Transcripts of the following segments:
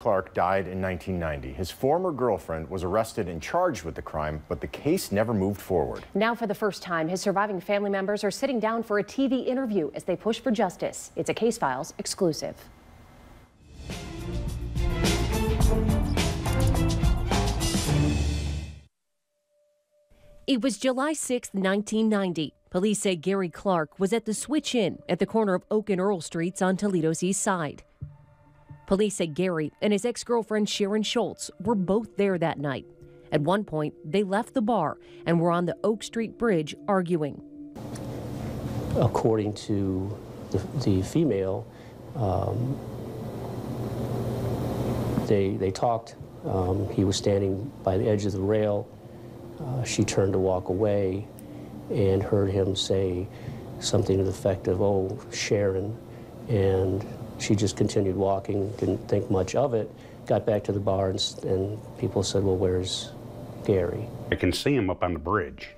Clark died in 1990. His former girlfriend was arrested and charged with the crime, but the case never moved forward. Now, for the first time, his surviving family members are sitting down for a TV interview as they push for justice. It's a Case Files exclusive. It was July 6, 1990. Police say Garry Clark was at the Switch Inn at the corner of Oak and Earl Streets on Toledo's east side. Police say Garry and his ex-girlfriend Sharon Schultz were both there that night. At one point, they left the bar and were on the Oak Street Bridge arguing. According to the female, they talked. He was standing by the edge of the rail. She turned to walk away and heard him say something to the effect of, "Oh, Sharon," and she just continued walking, didn't think much of it, got back to the bar, and people said, "Well, where's Garry?" I can see him up on the bridge.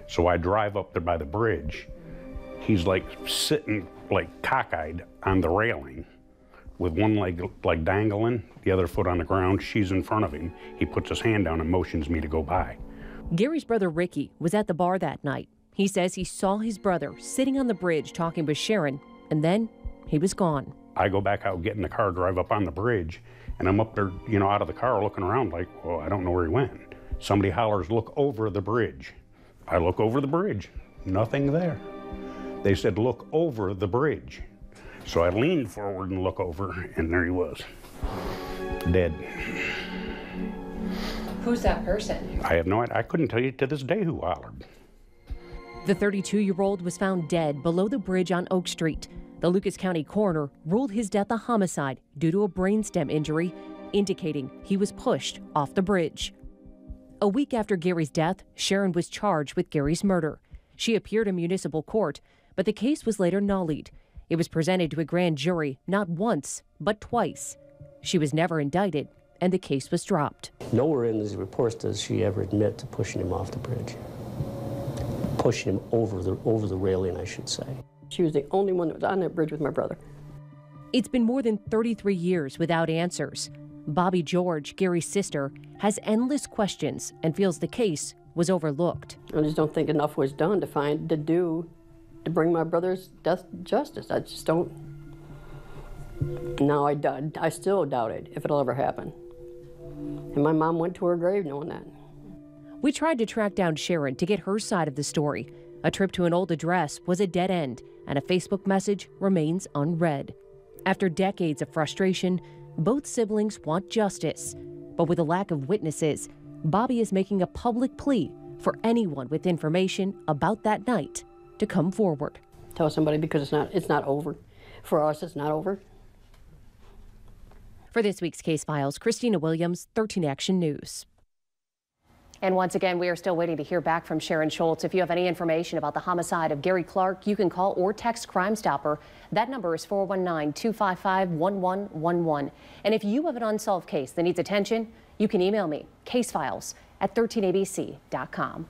So I drive up there by the bridge. He's like sitting like cockeyed on the railing with one leg like dangling, the other foot on the ground. She's in front of him. He puts his hand down and motions me to go by. Gary's brother Ricky was at the bar that night. He says he saw his brother sitting on the bridge talking with Sharon, and then he was gone. I go back out, get in the car, drive up on the bridge, and I'm up there, out of the car looking around like, well, I don't know where he went. Somebody hollers, "Look over the bridge." I look over the bridge, nothing there. They said, "Look over the bridge." So I leaned forward and look over, and there he was, dead. Who's that person? I have no idea. I couldn't tell you to this day who hollered. The 32-year-old was found dead below the bridge on Oak Street. The Lucas County coroner ruled his death a homicide due to a brainstem injury, indicating he was pushed off the bridge. A week after Gary's death, Sharon was charged with Gary's murder. She appeared in municipal court, but the case was later nullied. It was presented to a grand jury not once, but twice. She was never indicted, and the case was dropped. Nowhere in these reports does she ever admit to pushing him off the bridge. Pushing him over the railing, I should say. She was the only one that was on that bridge with my brother. It's been more than 33 years without answers. Bobby George, Gary's sister, has endless questions and feels the case was overlooked. I just don't think enough was done to bring my brother's death to justice. I just don't. Now I still doubt it, if it'll ever happen. And my mom went to her grave knowing that. We tried to track down Sharon to get her side of the story. A trip to an old address was a dead end, and a Facebook message remains unread. After decades of frustration, both siblings want justice. But with a lack of witnesses, Bobby is making a public plea for anyone with information about that night to come forward. Tell somebody, because it's not over. For us, it's not over. For this week's Case Files, Christina Williams, 13 Action News. And once again, we are still waiting to hear back from Sharon Schultz. If you have any information about the homicide of Garry Clark, you can call or text Crime Stopper. That number is 419-255-1111. And if you have an unsolved case that needs attention, you can email me, casefiles@13abc.com.